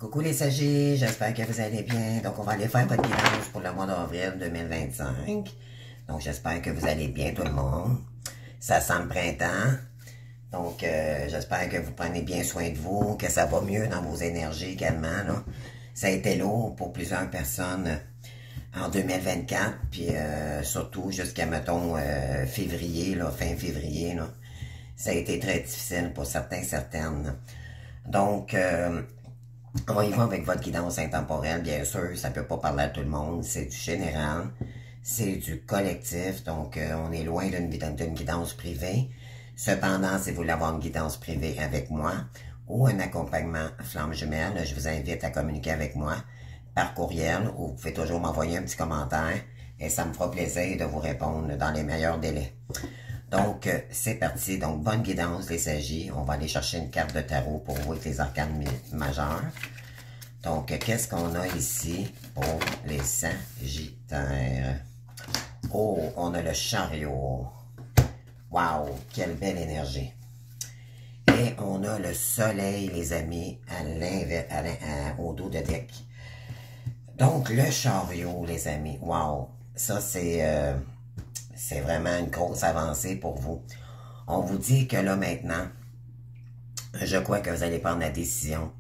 Coucou les Sagittaires, j'espère que vous allez bien. Donc, on va aller faire votre guidance pour le mois d'avril 2025. Donc, j'espère que vous allez bien tout le monde. Ça sent le printemps. Donc, j'espère que vous prenez bien soin de vous, que ça va mieux dans vos énergies également, là. Ça a été lourd pour plusieurs personnes en 2024, puis surtout jusqu'à, mettons, février, là, fin février, là. Ça a été très difficile pour certains, certaines. Donc, on y va avec votre guidance intemporelle, bien sûr, ça peut pas parler à tout le monde, c'est du général, c'est du collectif, donc on est loin d'une guidance privée. Cependant, si vous voulez avoir une guidance privée avec moi ou un accompagnement flamme jumelle, je vous invite à communiquer avec moi par courriel ou vous pouvez toujours m'envoyer un petit commentaire et ça me fera plaisir de vous répondre dans les meilleurs délais. Donc, c'est parti. Donc, bonne guidance, les Sagittaires. On va aller chercher une carte de tarot pour vous avec les arcanes majeurs. Donc, qu'est-ce qu'on a ici pour les Sagittaires? Oh, on a le chariot. Wow, quelle belle énergie. Et on a le soleil, les amis, au dos de deck. Donc, le chariot, les amis. Wow, ça, c'est vraiment une grosse avancée pour vous. On vous dit que là, maintenant, je crois que vous allez prendre la décision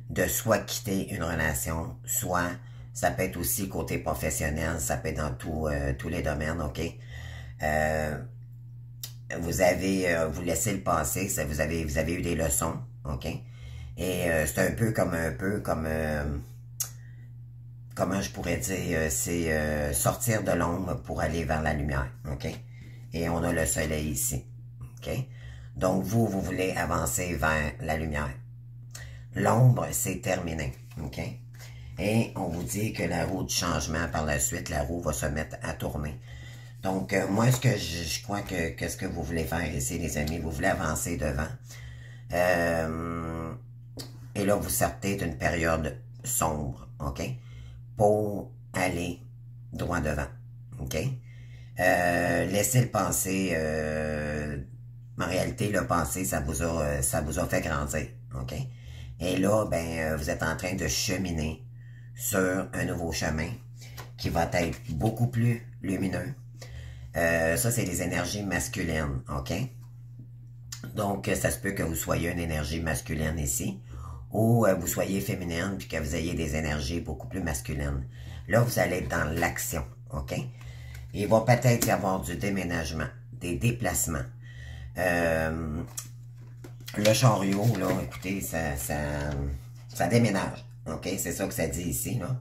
de soit quitter une relation, soit, ça peut être aussi côté professionnel, ça peut être dans tous les domaines, OK? Vous laissez le passé, vous avez eu des leçons, OK? Et c'est un peu comme, comment je pourrais dire, c'est sortir de l'ombre pour aller vers la lumière, OK? Et on a le soleil ici, OK? Donc, vous voulez avancer vers la lumière. L'ombre, c'est terminé, OK? Et on vous dit que la roue du changement, par la suite, la roue va se mettre à tourner. Donc, moi, ce que je crois que ce que vous voulez faire ici, les amis, vous voulez avancer devant. Et là, vous sortez d'une période sombre, OK? Pour aller droit devant, OK? Laissez le passé, en réalité, le passé, ça vous a fait grandir, OK? Et là, ben, vous êtes en train de cheminer sur un nouveau chemin qui va être beaucoup plus lumineux. Ça, c'est des énergies masculines, OK? Donc, ça se peut que vous soyez une énergie masculine ici, ou vous soyez féminine, puis que vous ayez des énergies beaucoup plus masculines. Là, vous allez être dans l'action, OK? Il va peut-être y avoir du déménagement, des déplacements. Le chariot, là, écoutez, ça déménage, OK? C'est ça que ça dit ici, là.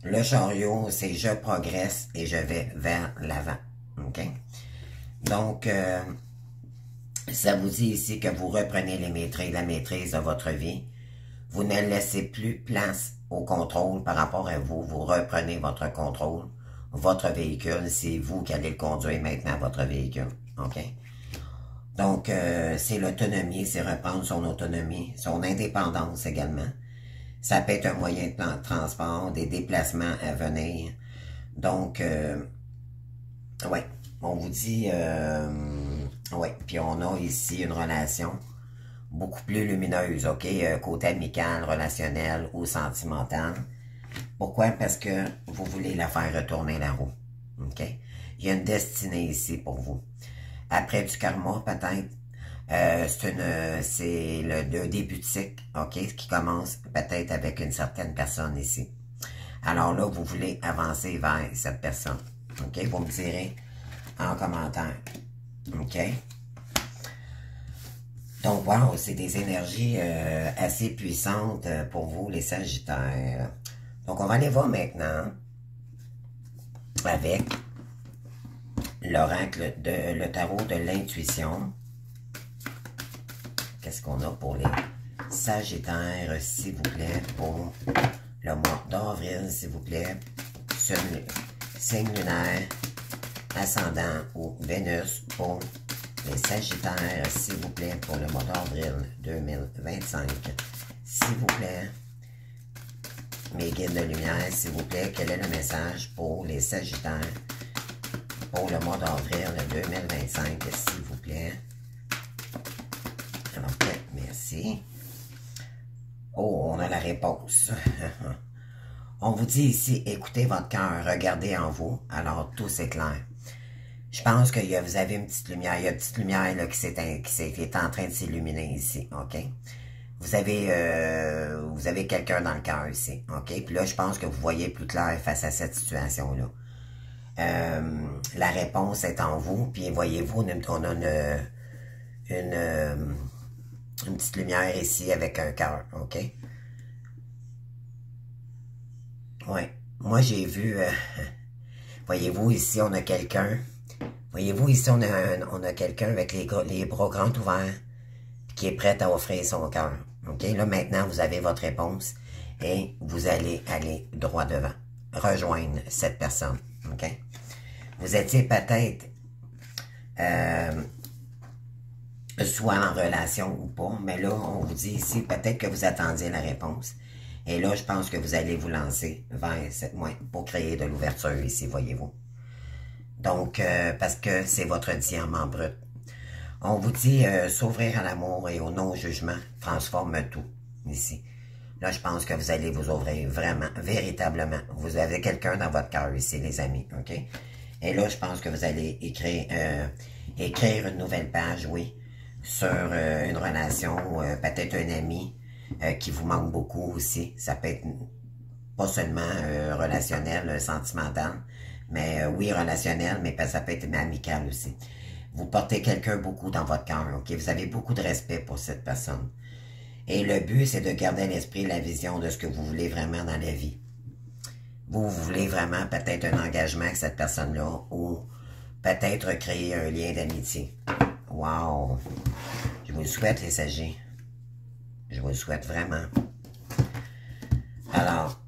Le chariot, c'est je progresse et je vais vers l'avant, OK? Donc, ça vous dit ici que vous reprenez la maîtrise de votre vie. Vous ne laissez plus place au contrôle par rapport à vous. Vous reprenez votre contrôle. Votre véhicule, c'est vous qui allez le conduire maintenant, votre véhicule. OK? Donc, c'est l'autonomie, c'est reprendre son autonomie, son indépendance également. Ça peut être un moyen de transport, des déplacements à venir. Donc, ouais, on vous dit, ouais, puis on a ici une relation beaucoup plus lumineuse, OK? Côté amical, relationnel ou sentimental. Pourquoi? Parce que vous voulez la faire retourner la roue, OK? Il y a une destinée ici pour vous. Après du karma, peut-être, c'est le début de cycle, OK? Qui commence peut-être avec une certaine personne ici. Alors là, vous voulez avancer vers cette personne, OK? Vous me direz en commentaire, OK? Donc, wow, c'est des énergies assez puissantes pour vous, les Sagittaires. Donc, on va aller voir maintenant avec l'oracle le tarot de l'intuition. Qu'est-ce qu'on a pour les Sagittaires, s'il vous plaît, pour le mois d'avril, s'il vous plaît. Signe lunaire, ascendant ou Vénus pour les Sagittaires, s'il vous plaît, pour le mois d'avril 2025. S'il vous plaît, mes guides de lumière, s'il vous plaît, quel est le message pour les Sagittaires pour le mois d'avril 2025, s'il vous plaît. Alors, merci. Oh, on a la réponse. On vous dit ici, écoutez votre cœur, regardez en vous, alors tout s'éclaire. Je pense que vous avez une petite lumière, il y a une petite lumière là, qui est en train de s'illuminer ici, OK? Vous avez quelqu'un dans le cœur ici, OK? Puis là, je pense que vous voyez plus clair face à cette situation-là. La réponse est en vous, puis voyez-vous, on a une petite lumière ici avec un cœur, OK? Ouais. Moi, j'ai vu, voyez-vous, ici, on a quelqu'un. Voyez-vous, ici, on a quelqu'un avec les bras grands ouverts qui est prêt à offrir son cœur. OK? Là, maintenant, vous avez votre réponse et vous allez aller droit devant. Rejoindre cette personne. OK? Vous étiez peut-être soit en relation ou pas, mais là, on vous dit ici, peut-être que vous attendiez la réponse. Et là, je pense que vous allez vous lancer vers cette pour créer de l'ouverture ici, voyez-vous. Donc, parce que c'est votre diamant brut. On vous dit s'ouvrir à l'amour et au non-jugement transforme tout ici. Là, je pense que vous allez vous ouvrir vraiment, véritablement. Vous avez quelqu'un dans votre cœur ici, les amis, OK? Et là, je pense que vous allez écrire une nouvelle page, oui, sur une relation, peut-être un ami qui vous manque beaucoup aussi. Ça peut être pas seulement relationnel, sentimental, mais oui, relationnel, mais ça peut être amical aussi. Vous portez quelqu'un beaucoup dans votre cœur, OK? Vous avez beaucoup de respect pour cette personne. Et le but, c'est de garder à l'esprit la vision de ce que vous voulez vraiment dans la vie. Vous voulez vraiment peut-être un engagement avec cette personne-là ou peut-être créer un lien d'amitié. Wow! Je vous le souhaite, les sagittaires. Je vous le souhaite vraiment. Alors,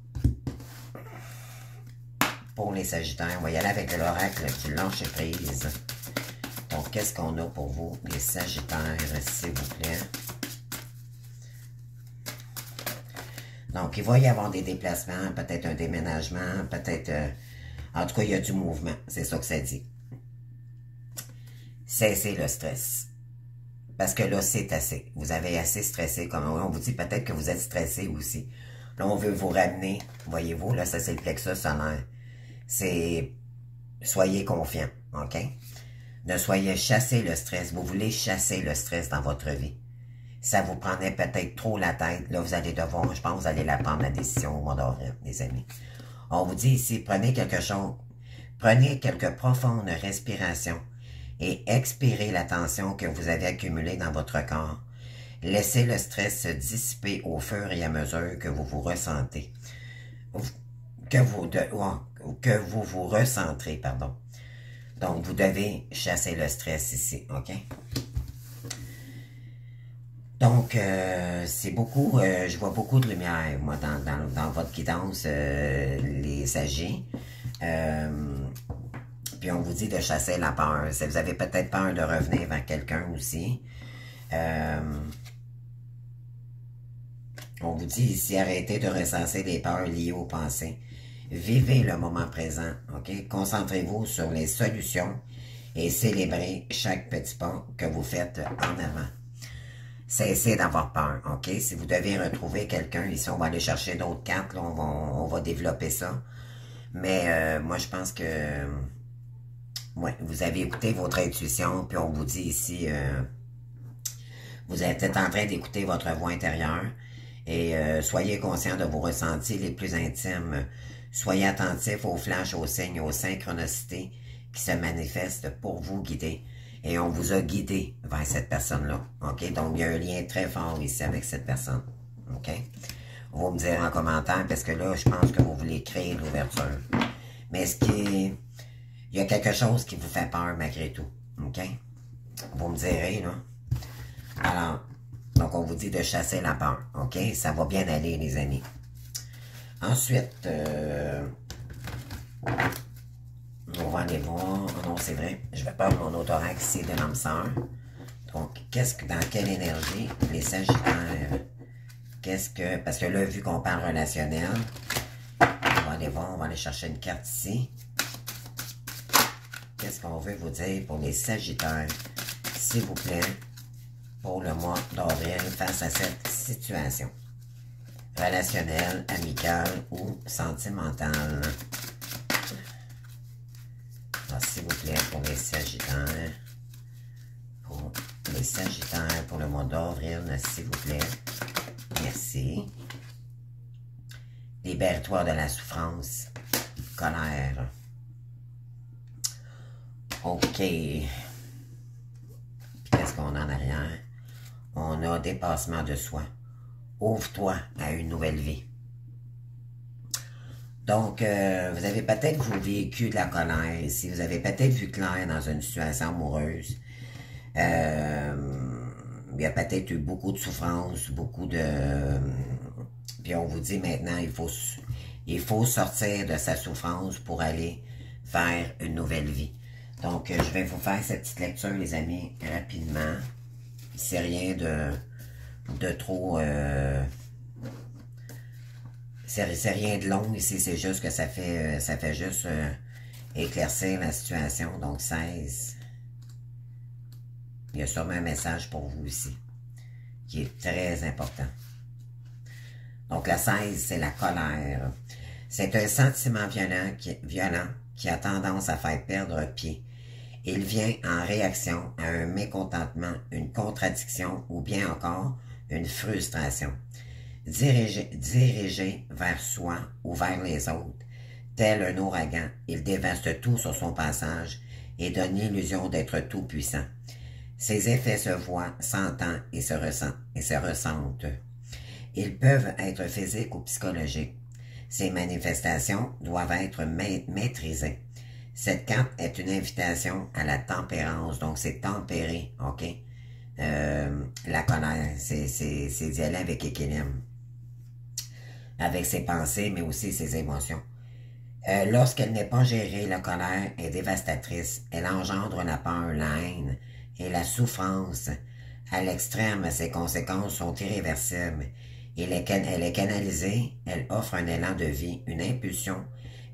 pour les sagittaires, on va y aller avec l'oracle qui lâche prise. Donc, qu'est-ce qu'on a pour vous, les sagittaires, s'il vous plaît? Donc, il va y avoir des déplacements, peut-être un déménagement, peut-être... en tout cas, il y a du mouvement. C'est ça que ça dit. Cessez le stress. Parce que là, c'est assez. Vous avez assez stressé. Comme on vous dit, peut-être que vous êtes stressé aussi. Là, on veut vous ramener. Voyez-vous, là, ça, c'est le plexus solaire. C'est... Soyez confiants, OK? Ne soyez chassez le stress. Vous voulez chasser le stress dans votre vie. Ça vous prenait peut-être trop la tête. Là, vous allez devoir, je pense, vous allez la prendre la décision au mois d'avril, les amis. On vous dit ici, prenez quelque chose. Prenez quelques profondes respirations et expirez la tension que vous avez accumulée dans votre corps. Laissez le stress se dissiper au fur et à mesure que vous vous ressentez. Que vous vous recentrez, pardon. Donc, vous devez chasser le stress ici, OK? Donc, c'est beaucoup, je vois beaucoup de lumière, moi, dans votre guidance, les sagittaires. Puis on vous dit de chasser la peur. Vous avez peut-être peur de revenir vers quelqu'un aussi. On vous dit ici, arrêtez de recenser des peurs liées aux pensées. Vivez le moment présent, OK? Concentrez-vous sur les solutions et célébrez chaque petit pas que vous faites en avant. Cessez d'avoir peur, OK? Si vous devez retrouver quelqu'un, ici, on va aller chercher d'autres cartes, là, on va développer ça. Mais moi, je pense que ouais, vous avez écouté votre intuition, puis on vous dit ici, vous êtes peut-être en train d'écouter votre voix intérieure, et soyez conscient de vos ressentis les plus intimes. Soyez attentif aux flashs, aux signes, aux synchronicités qui se manifestent pour vous guider. Et on vous a guidé vers cette personne-là. OK? Donc, il y a un lien très fort ici avec cette personne. OK? On va me dire en commentaire, parce que là, je pense que vous voulez créer l'ouverture. Mais il y a quelque chose qui vous fait peur malgré tout. OK? Vous me direz, là. Alors, donc on vous dit de chasser la peur. OK? Ça va bien aller, les amis. Ensuite, on va aller voir. Oh non, c'est vrai. Je vais prendre mon autoracle ici de l'âme sœur. Donc, dans quelle énergie les sagittaires? Parce que là, vu qu'on parle relationnel, on va aller voir, on va aller chercher une carte ici. Qu'est-ce qu'on veut vous dire pour les sagittaires, s'il vous plaît, pour le mois d'avril face à cette situation? relationnel, amical ou sentimental. Alors, s'il vous plaît, pour les Sagittaires. Pour les Sagittaires, pour le mois d'avril, s'il vous plaît. Merci. Libère-toi de la souffrance. Colère. OK. Qu'est-ce qu'on a en arrière? On a dépassement de soi. Ouvre-toi à une nouvelle vie. Donc, vous avez peut-être vécu de la colère ici. Vous avez peut-être vu clair dans une situation amoureuse. Il y a peut-être eu beaucoup de souffrance, beaucoup de... Puis on vous dit maintenant, il faut sortir de sa souffrance pour aller vers une nouvelle vie. Donc, je vais vous faire cette petite lecture, les amis, rapidement. C'est rien de trop... c'est rien de long ici, c'est juste que ça fait juste éclaircir la situation. Donc, 16. Il y a sûrement un message pour vous ici, qui est très important. Donc, la 16, c'est la colère. C'est un sentiment violent qui a tendance à faire perdre pied. Il vient en réaction à un mécontentement, une contradiction ou bien encore une frustration. Dirigé vers soi ou vers les autres, tel un ouragan, il dévaste tout sur son passage et donne l'illusion d'être tout puissant. Ses effets se voient, s'entendent et se ressentent. Ils peuvent être physiques ou psychologiques. Ces manifestations doivent être maîtrisées. Cette carte est une invitation à la tempérance, donc c'est tempérer, ok? La colère, c'est d'y aller avec équilibre. Avec ses pensées, mais aussi ses émotions. Lorsqu'elle n'est pas gérée, la colère est dévastatrice. Elle engendre la peur, la haine et la souffrance. À l'extrême, ses conséquences sont irréversibles. Elle est canalisée, elle offre un élan de vie, une impulsion.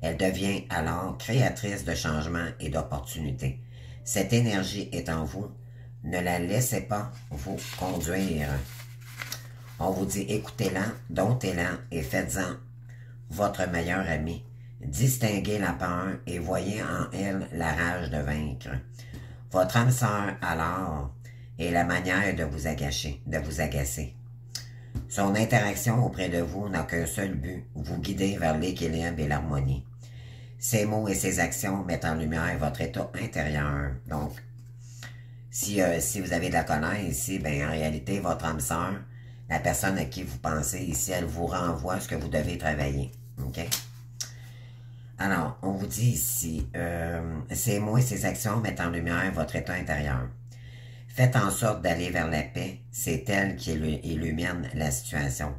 Elle devient alors créatrice de changements et d'opportunités. Cette énergie est en vous. Ne la laissez pas vous conduire. On vous dit écoutez-la, domptez-la et faites-en votre meilleur ami. Distinguez la peur et voyez en elle la rage de vaincre. Votre âme sœur, alors, est la manière de vous agacer. Son interaction auprès de vous n'a qu'un seul but, vous guider vers l'équilibre et l'harmonie. Ses mots et ses actions mettent en lumière votre état intérieur. Donc, si vous avez de la colère ici, ben en réalité, votre âme sœur, la personne à qui vous pensez ici, elle vous renvoie ce que vous devez travailler. OK? Alors, on vous dit ici, ces mots et ces actions mettent en lumière votre état intérieur. Faites en sorte d'aller vers la paix, c'est elle qui illumine la situation.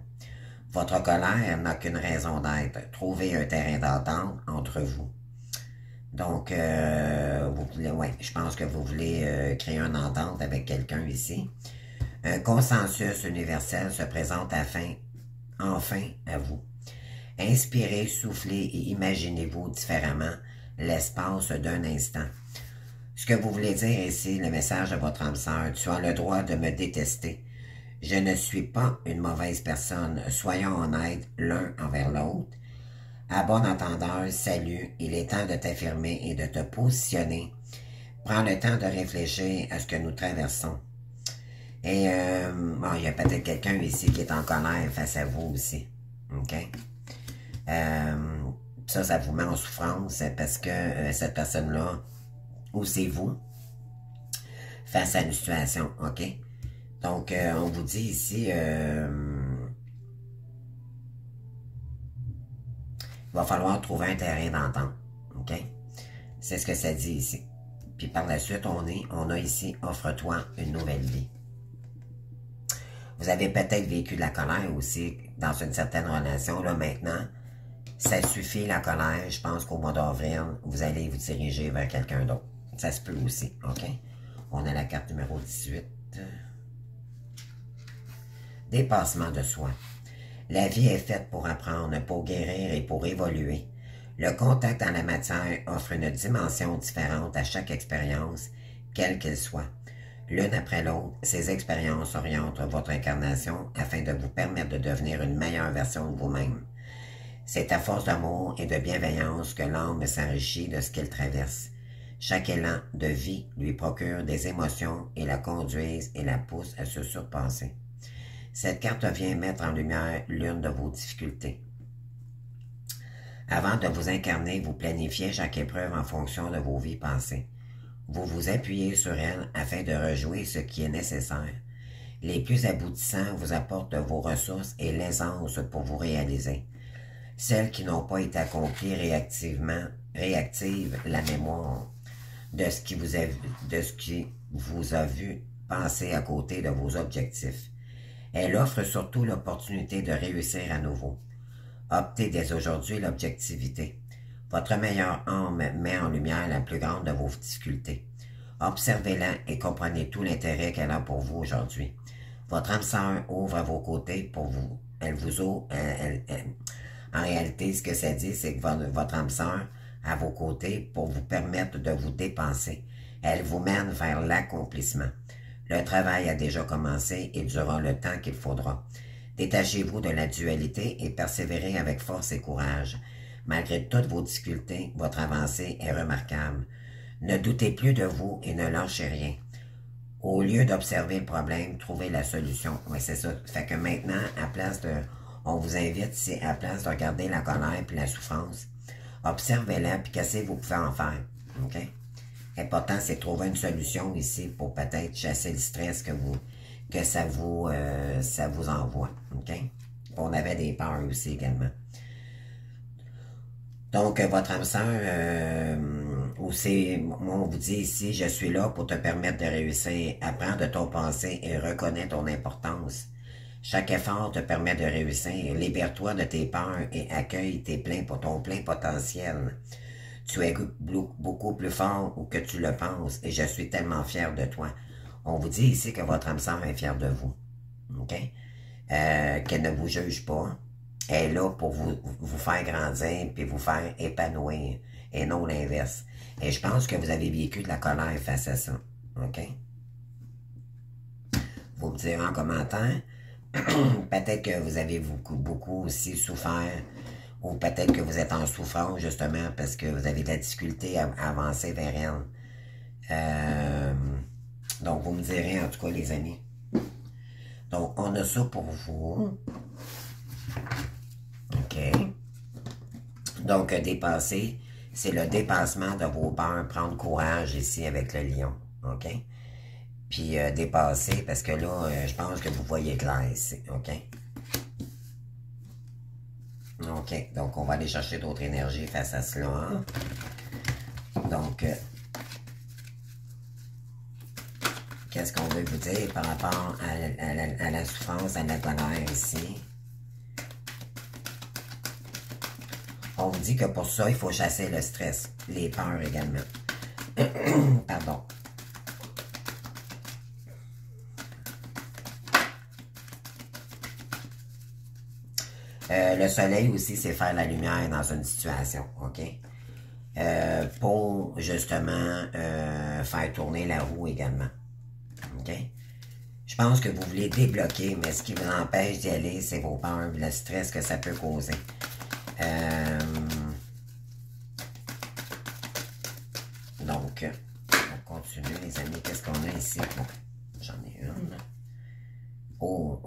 Votre colère n'a qu'une raison d'être, trouver un terrain d'entente entre vous. Donc, je pense que vous voulez créer une entente avec quelqu'un ici. Un consensus universel se présente enfin à vous. Inspirez, soufflez et imaginez-vous différemment l'espace d'un instant. Ce que vous voulez dire ici, le message de votre âme sœur, tu as le droit de me détester. Je ne suis pas une mauvaise personne. Soyons honnêtes l'un envers l'autre. À bon entendeur, salut, il est temps de t'affirmer et de te positionner. Prends le temps de réfléchir à ce que nous traversons. Et, il y a peut-être quelqu'un ici qui est en colère face à vous aussi. OK? Ça vous met en souffrance parce que cette personne-là, ou c'est vous, face à une situation, OK? Donc, on vous dit ici, il va falloir trouver un terrain d'entente, OK? C'est ce que ça dit ici. Puis par la suite, on a ici, offre-toi une nouvelle vie. Vous avez peut-être vécu de la colère aussi dans une certaine relation. Là, maintenant, ça suffit la colère. Je pense qu'au mois d'avril, vous allez vous diriger vers quelqu'un d'autre. Ça se peut aussi, OK? On a la carte numéro 18. Dépassement de soi. La vie est faite pour apprendre, pour guérir et pour évoluer. Le contact dans la matière offre une dimension différente à chaque expérience, quelle qu'elle soit. L'une après l'autre, ces expériences orientent votre incarnation afin de vous permettre de devenir une meilleure version de vous-même. C'est à force d'amour et de bienveillance que l'âme s'enrichit de ce qu'elle traverse. Chaque élan de vie lui procure des émotions et la conduisent et la pousse à se surpasser. Cette carte vient mettre en lumière l'une de vos difficultés. Avant de vous incarner, vous planifiez chaque épreuve en fonction de vos vies passées. Vous vous appuyez sur elle afin de rejouer ce qui est nécessaire. Les plus aboutissants vous apportent vos ressources et l'aisance pour vous réaliser. Celles qui n'ont pas été accomplies réactivent la mémoire de ce qui vous a vu passer à côté de vos objectifs. Elle offre surtout l'opportunité de réussir à nouveau. Optez dès aujourd'hui l'objectivité. Votre meilleure âme met en lumière la plus grande de vos difficultés. Observez-la et comprenez tout l'intérêt qu'elle a pour vous aujourd'hui. Votre âme sœur ouvre à vos côtés pour vous. En réalité, ce que ça dit, c'est que votre âme sœur à vos côtés pour vous permettre de vous dépenser. Elle vous mène vers l'accomplissement. Le travail a déjà commencé et durera le temps qu'il faudra. Détachez-vous de la dualité et persévérez avec force et courage. Malgré toutes vos difficultés, votre avancée est remarquable. Ne doutez plus de vous et ne lâchez rien. Au lieu d'observer le problème, trouvez la solution. Oui, c'est ça. Fait que maintenant, on vous invite, c'est à place de regarder la colère et la souffrance, observez-la puis qu'est-ce que vous pouvez en faire. OK? L'important, c'est de trouver une solution ici pour peut-être chasser le stress que ça vous envoie. OK? On avait des peurs aussi également. Donc, votre âme sœur, moi, on vous dit ici, je suis là pour te permettre de réussir. Apprends de ton passé et reconnais ton importance. Chaque effort te permet de réussir. Libère-toi de tes peurs et accueille ton plein potentiel. Tu es beaucoup plus fort que tu le penses et je suis tellement fier de toi. On vous dit ici que votre âme sœur est fière de vous. OK? Qu'elle ne vous juge pas. Elle est là pour vous faire grandir puis vous faire épanouir et non l'inverse. Et je pense que vous avez vécu de la colère face à ça. OK? Vous me direz en commentaire. Peut-être que vous avez beaucoup aussi souffert ou peut-être que vous êtes en souffrance justement parce que vous avez de la difficulté à avancer vers elle. Donc, vous me direz en tout cas les amis. Donc, on a ça pour vous. OK. Donc, dépasser, c'est le dépassement de vos peurs, prendre courage ici avec le lion. OK? Puis dépasser, parce que là, je pense que vous voyez clair ici. OK? OK. Donc, on va aller chercher d'autres énergies face à cela. Donc, qu'est-ce qu'on veut vous dire par rapport à la souffrance, à la colère ici? On vous dit que pour ça, il faut chasser le stress, les peurs également. Pardon. Le soleil aussi, c'est faire la lumière dans une situation, OK? Pour, justement, faire tourner la roue également, OK? Je pense que vous voulez débloquer, mais ce qui vous empêche d'y aller, c'est vos peurs, le stress que ça peut causer. Donc, on continue, les amis. Qu'est-ce qu'on a ici? Bon, j'en ai une. Oh,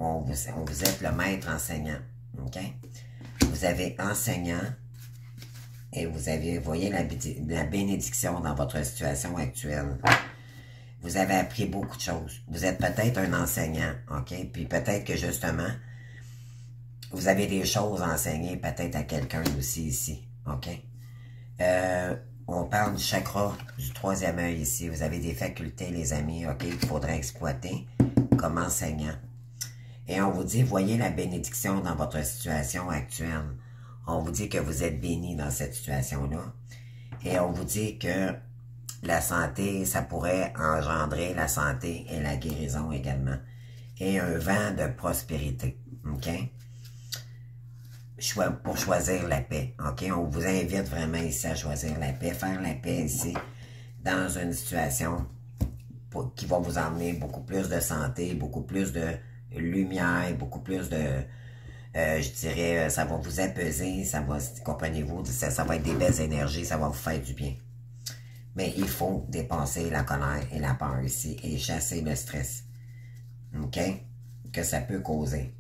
vous êtes le maître enseignant. OK? Vous avez enseignant et vous avez, voyez, la bénédiction dans votre situation actuelle. Vous avez appris beaucoup de choses. Vous êtes peut-être un enseignant, OK? Puis peut-être que justement, vous avez des choses à enseigner peut-être à quelqu'un aussi ici, OK? On parle du chakra du troisième œil ici. Vous avez des facultés, les amis, OK, qu'il faudrait exploiter comme enseignant. Et on vous dit, voyez la bénédiction dans votre situation actuelle. On vous dit que vous êtes béni dans cette situation-là. Et on vous dit que la santé, ça pourrait engendrer la santé et la guérison également. Et un vent de prospérité, OK? Pour choisir la paix, OK? On vous invite vraiment ici à choisir la paix, faire la paix ici, dans une situation qui va vous emmener beaucoup plus de santé, beaucoup plus de lumière, beaucoup plus de... je dirais, ça va vous apaiser, ça va, comprenez-vous, ça va être des belles énergies, ça va vous faire du bien. Mais il faut dépasser la colère et la peur ici et chasser le stress. OK? Que ça peut causer.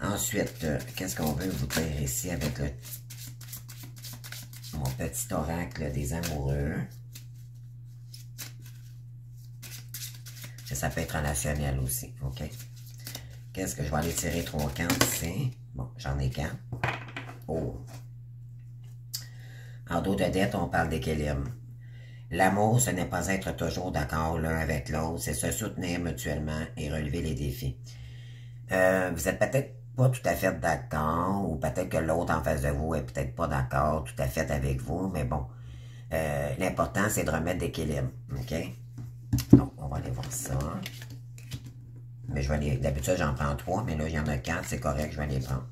Ensuite, qu'est-ce qu'on veut vous dire ici avec mon petit oracle des amoureux? Ça peut être relationnel aussi. OK? Qu'est-ce que je vais aller tirer 3 cartes ici? Bon, j'en ai 4. Oh! En dos de dette, on parle d'équilibre. L'amour, ce n'est pas être toujours d'accord l'un avec l'autre, c'est se soutenir mutuellement et relever les défis. Vous êtes peut-être pas tout à fait d'accord, ou peut-être que l'autre en face de vous est peut-être pas d'accord tout à fait avec vous, mais bon, l'important, c'est de remettre d'équilibre, OK? Donc, on va aller voir ça. Mais je vais aller, d'habitude, j'en prends 3, mais là, il y en a 4, c'est correct, je vais les prendre.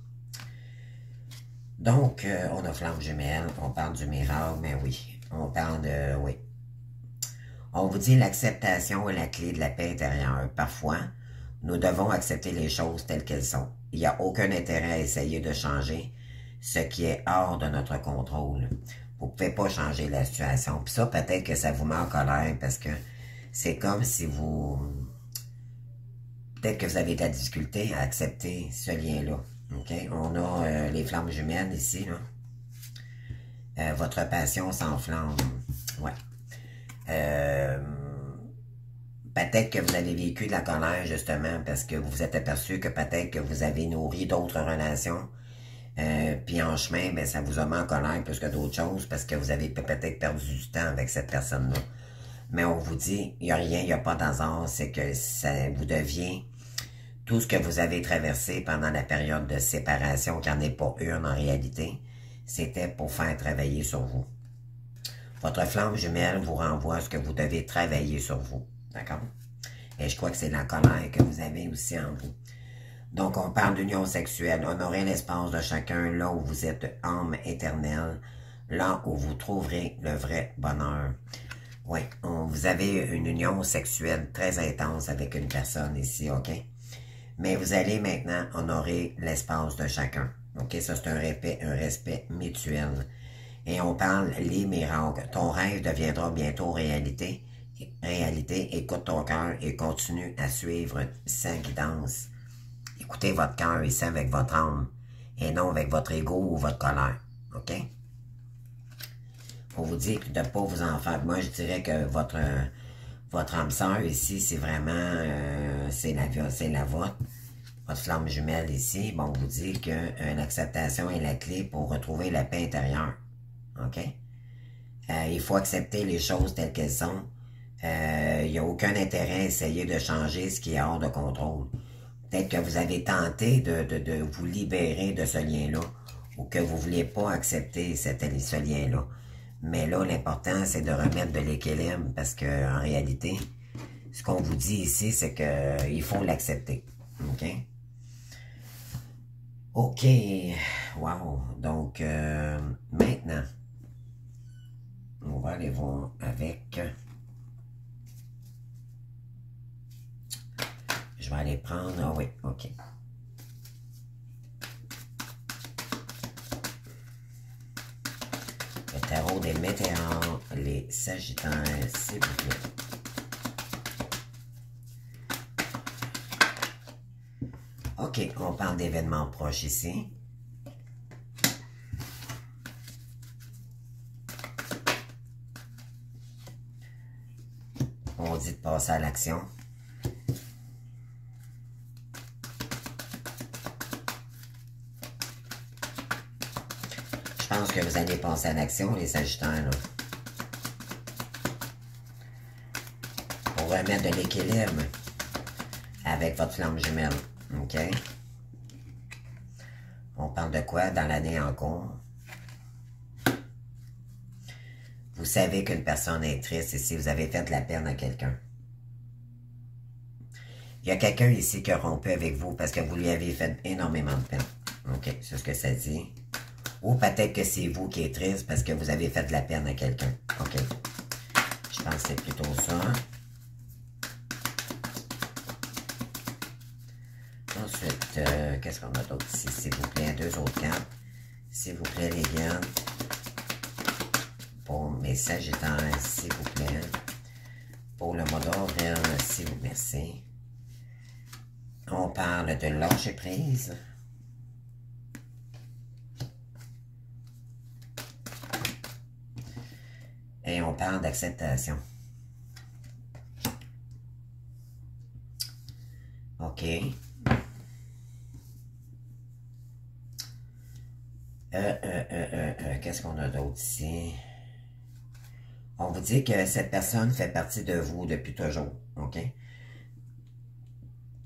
Donc, on a flamme jumelle, on parle du miracle, mais oui, on parle de, oui. On vous dit l'acceptation est la clé de la paix intérieure. Parfois, nous devons accepter les choses telles qu'elles sont. Il n'y a aucun intérêt à essayer de changer ce qui est hors de notre contrôle. Vous ne pouvez pas changer la situation. Puis ça, peut-être que ça vous met en colère parce que c'est comme si vous... Peut-être que vous avez de la difficulté à accepter ce lien-là. Okay? On a les flammes jumelles ici. Là. Votre passion s'enflamme. Ouais. Peut-être que vous avez vécu de la colère justement parce que vous vous êtes aperçu que peut-être que vous avez nourri d'autres relations puis en chemin, ben, ça vous a mis en colère plus que d'autres choses parce que vous avez peut-être perdu du temps avec cette personne-là. Mais on vous dit, il n'y a rien, il n'y a pas d'hasard, c'est que ça vous devient tout ce que vous avez traversé pendant la période de séparation, qui n'en est pas une en réalité, c'était pour faire travailler sur vous. Votre flamme jumelle vous renvoie à ce que vous devez travailler sur vous. D'accord? Et je crois que c'est la colère que vous avez aussi en vous. Donc, on parle d'union sexuelle. Honorez l'espace de chacun là où vous êtes âme éternelle, là où vous trouverez le vrai bonheur. Oui, vous avez une union sexuelle très intense avec une personne ici, OK? Mais vous allez maintenant honorer l'espace de chacun. OK? Ça, c'est un respect mutuel. Et on parle les miracles. Ton rêve deviendra bientôt réalité. Écoute ton cœur et continue à suivre sa guidance. Écoutez votre cœur ici avec votre âme et non avec votre ego ou votre colère. OK? On vous dit de ne pas vous en faire. Moi, je dirais que votre âme sœur ici, c'est vraiment c'est la vôtre. Votre flamme jumelle ici, bon, on vous dit que l'acceptation est la clé pour retrouver la paix intérieure. OK? Il faut accepter les choses telles qu'elles sont. Il n'y a aucun intérêt à essayer de changer ce qui est hors de contrôle. Peut-être que vous avez tenté de vous libérer de ce lien-là ou que vous ne vouliez pas accepter ce lien-là. Mais là, l'important, c'est de remettre de l'équilibre parce que en réalité, ce qu'on vous dit ici, c'est qu'il faut l'accepter. OK? OK. Wow. Donc, maintenant, on va aller voir avec... Je vais aller prendre... Ah oui, OK. Le tarot des météores, les sagittaires, s'il vous plaît. OK, on parle d'événements proches ici. On dit de passer à l'action. Je pense que vous allez passer à l'action, les sagittaires, là. Pour remettre de l'équilibre avec votre flamme jumelle. OK? On parle de quoi dans l'année en cours? Vous savez qu'une personne est triste ici, vous avez fait de la peine à quelqu'un. Il y a quelqu'un ici qui a rompu avec vous parce que vous lui avez fait énormément de peine. OK, c'est ce que ça dit. Ou peut-être que c'est vous qui êtes triste parce que vous avez fait de la peine à quelqu'un. OK. Je pense que c'est plutôt ça. cartes. Qu'est-ce qu'on a d'autre ici, s'il vous plaît? Deux autres cartes. S'il vous plaît, les gars. Pour mes Sagittaires, s'il vous plaît. Pour le mois d'avril, s'il vous plaît, merci. On parle de lâcher prise. Et on parle d'acceptation. OK. Qu'est-ce qu'on a d'autre ici? On vous dit que cette personne fait partie de vous depuis toujours. OK?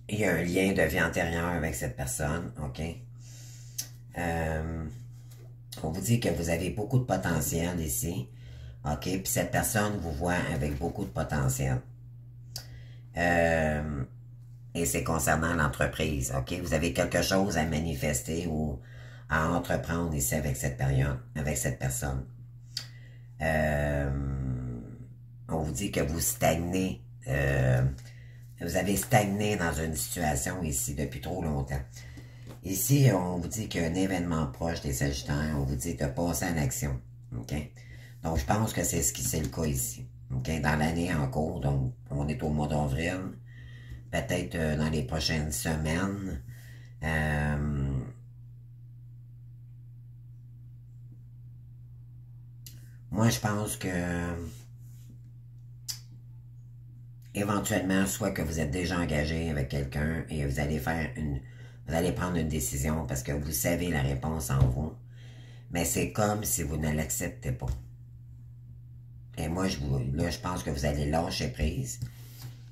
Il y a un lien de vie antérieure avec cette personne. OK? On vous dit que vous avez beaucoup de potentiel ici. OK? Puis cette personne vous voit avec beaucoup de potentiel. Et c'est concernant l'entreprise. OK? Vous avez quelque chose à manifester ou à entreprendre ici avec cette période, avec cette personne. On vous dit que vous stagnez. Vous avez stagné dans une situation ici depuis trop longtemps. Ici, on vous dit qu'il y a un événement proche des Sagittaires. On vous dit de passer à l'action. OK? Donc, je pense que c'est le cas ici. OK? Dans l'année en cours, donc on est au mois d'avril. Peut-être dans les prochaines semaines. Moi, je pense que éventuellement, soit que vous êtes déjà engagé avec quelqu'un et vous allez prendre une décision parce que vous savez la réponse en vous. Mais c'est comme si vous ne l'acceptez pas. Et moi, là, je pense que vous allez lâcher prise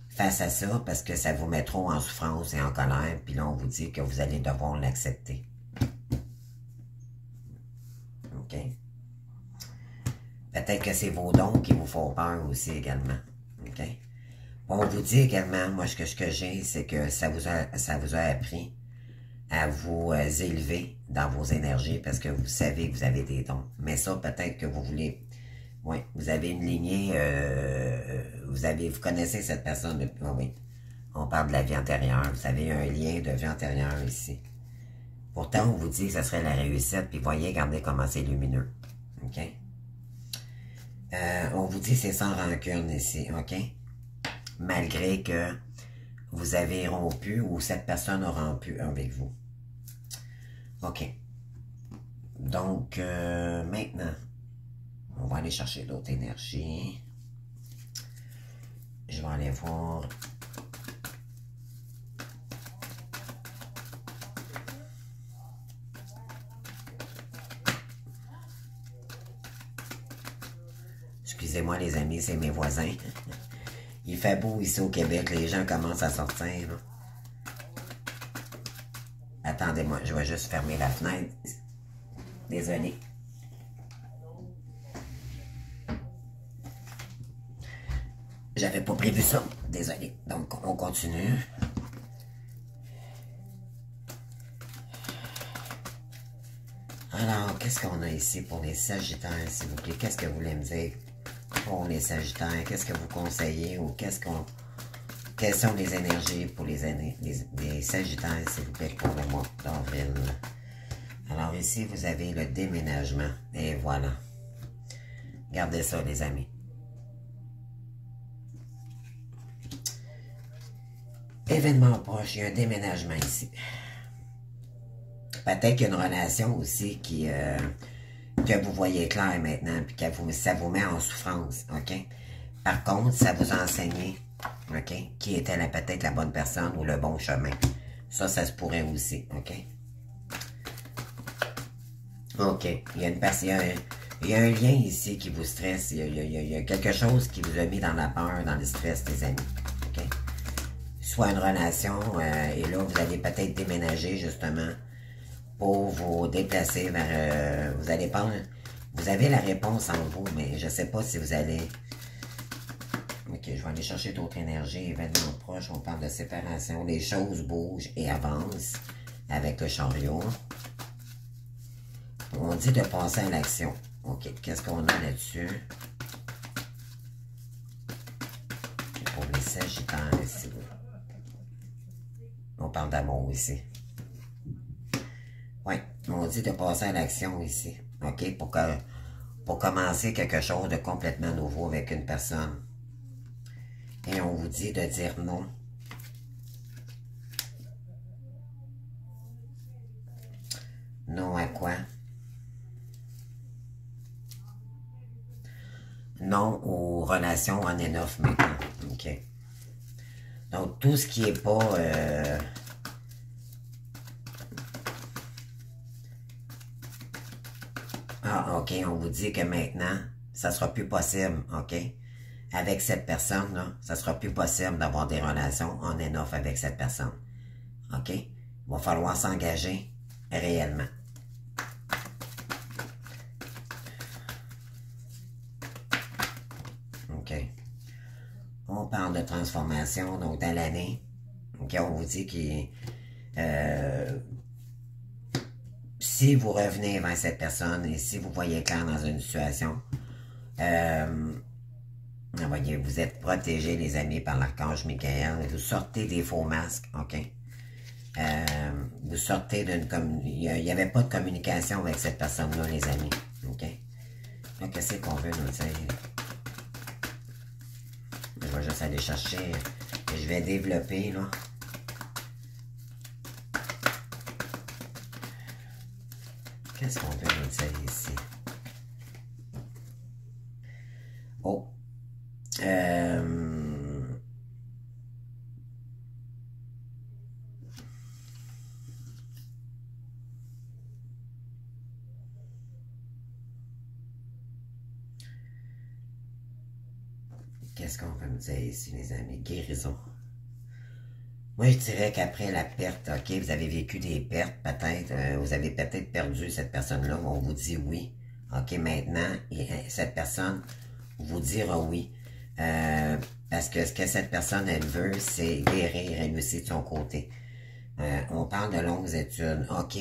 face à ça parce que ça vous met trop en souffrance et en colère. Puis là, on vous dit que vous allez devoir l'accepter. OK? Peut-être que c'est vos dons qui vous font peur aussi également. OK? On vous dit également, moi, ce que j'ai, c'est que ça vous a appris à vous élever dans vos énergies parce que vous savez que vous avez des dons. Mais ça, peut-être que vous voulez... Oui, vous avez une lignée... vous connaissez cette personne depuis... Oui, on parle de la vie antérieure. Vous avez un lien de vie antérieure ici. Pourtant, on vous dit que ce serait la réussite, puis voyez, regardez comment c'est lumineux. OK? On vous dit que c'est sans rancune ici, OK? Malgré que vous avez rompu ou cette personne a rompu avec vous. OK. Donc, maintenant, on va aller chercher d'autres énergies. Je vais aller voir... Excusez-moi les amis, c'est mes voisins. Il fait beau ici au Québec, les gens commencent à sortir. Là. Attendez-moi, je vais juste fermer la fenêtre. Désolé. J'avais pas prévu ça. Désolé. Donc, on continue. Alors, qu'est-ce qu'on a ici pour les Sagittaires, s'il vous plaît? Qu'est-ce que vous voulez me dire pour les Sagittaires? Qu'est-ce que vous conseillez ou quelles sont les énergies pour les Sagittaires, s'il vous plaît, pour le mois d'avril? Alors ici, vous avez le déménagement. Et voilà. Gardez ça, les amis. Événement proche, il y a un déménagement ici. Peut-être qu'il y a une relation aussi que vous voyez clair maintenant, puis que ça vous met en souffrance, OK? Par contre, ça vous a enseigné, OK? Qui était peut-être la bonne personne ou le bon chemin. Ça se pourrait aussi, OK? OK. Il y a un lien ici qui vous stresse. Il y a quelque chose qui vous a mis dans la peur, dans le stress, les amis, OK? Soit une relation, et là, vous allez peut-être déménager, justement, pour vous déplacer vers... vous allez prendre... Vous avez la réponse en vous, mais je ne sais pas si vous allez... Ok, je vais aller chercher d'autres énergies, événements proches, on parle de séparation, les choses bougent et avancent avec le chariot. On dit de passer à l'action. Ok, qu'est-ce qu'on a là-dessus? Pour les Sagittaires ici. On parle d'amour ici. On dit de passer à l'action ici, OK? Pour commencer quelque chose de complètement nouveau avec une personne. Et on vous dit de dire non. Non à quoi? Non aux relations on and off maintenant, OK? Donc, tout ce qui est pas... Ah, OK, on vous dit que maintenant, ça sera plus possible, OK? Avec cette personne-là, ça sera plus possible d'avoir des relations on and off avec cette personne. OK? Il va falloir s'engager réellement. OK. On parle de transformation, donc dans l'année. OK, on vous dit que si vous revenez vers cette personne et si vous voyez clair dans une situation, voyez, vous êtes protégés, les amis, par l'archange Michael. Vous sortez des faux masques, OK? Vous sortez d'une... Il n'y avait pas de communication avec cette personne-là, les amis, OK? Donc, qu'est-ce qu'on veut nous dire? Je vais juste aller chercher... Je vais développer, là. Qu'est-ce qu'on veut nous dire ici? Oh! Qu'est-ce qu'on veut nous dire ici, les amis? Guérison. Moi, je dirais qu'après la perte, OK, vous avez vécu des pertes, peut-être, vous avez peut-être perdu cette personne-là, on vous dit oui. OK, maintenant, cette personne vous dira oui. Parce que ce que cette personne, elle veut, c'est guérir, elle aussi, de son côté. On parle de longues études. OK.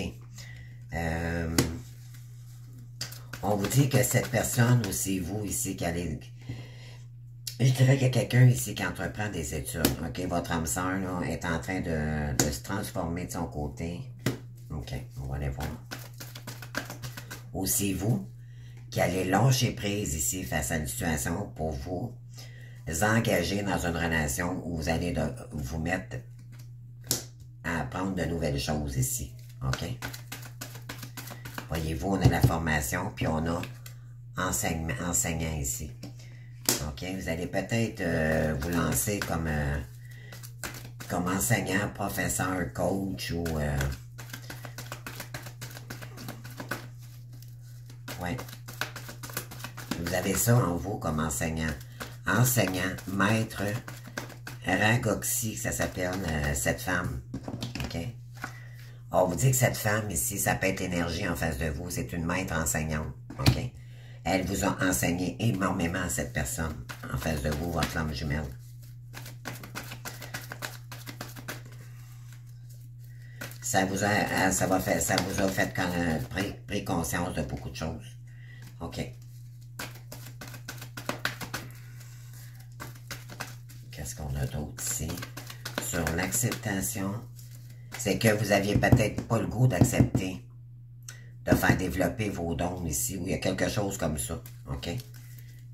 On vous dit que cette personne, ou c'est vous ici, qui allez... Je dirais qu'il y a quelqu'un ici qui entreprend des études. OK, votre âme sœur là, est en train de se transformer de son côté. OK, on va aller voir. Ou c'est vous qui allez lâcher prise ici face à une situation pour vous engager dans une relation où vous allez vous mettre à apprendre de nouvelles choses ici. OK? Voyez-vous, on a la formation, puis on a enseignant ici. OK? Vous allez peut-être vous lancer comme enseignant, professeur, coach ou... ouais. Vous avez ça en vous comme enseignant. Enseignant, maître, Ragoxy, ça s'appelle cette femme. OK? On vous dit que cette femme ici, ça peut être l'énergie en face de vous. C'est une maître enseignante. OK? Elle vous a enseigné énormément à cette personne en face de vous, votre flamme jumelle. Ça vous a fait pris conscience de beaucoup de choses. OK. Qu'est-ce qu'on a d'autre ici? Sur l'acceptation, c'est que vous aviez peut-être pas le goût d'accepter de faire développer vos dons ici, où il y a quelque chose comme ça, OK?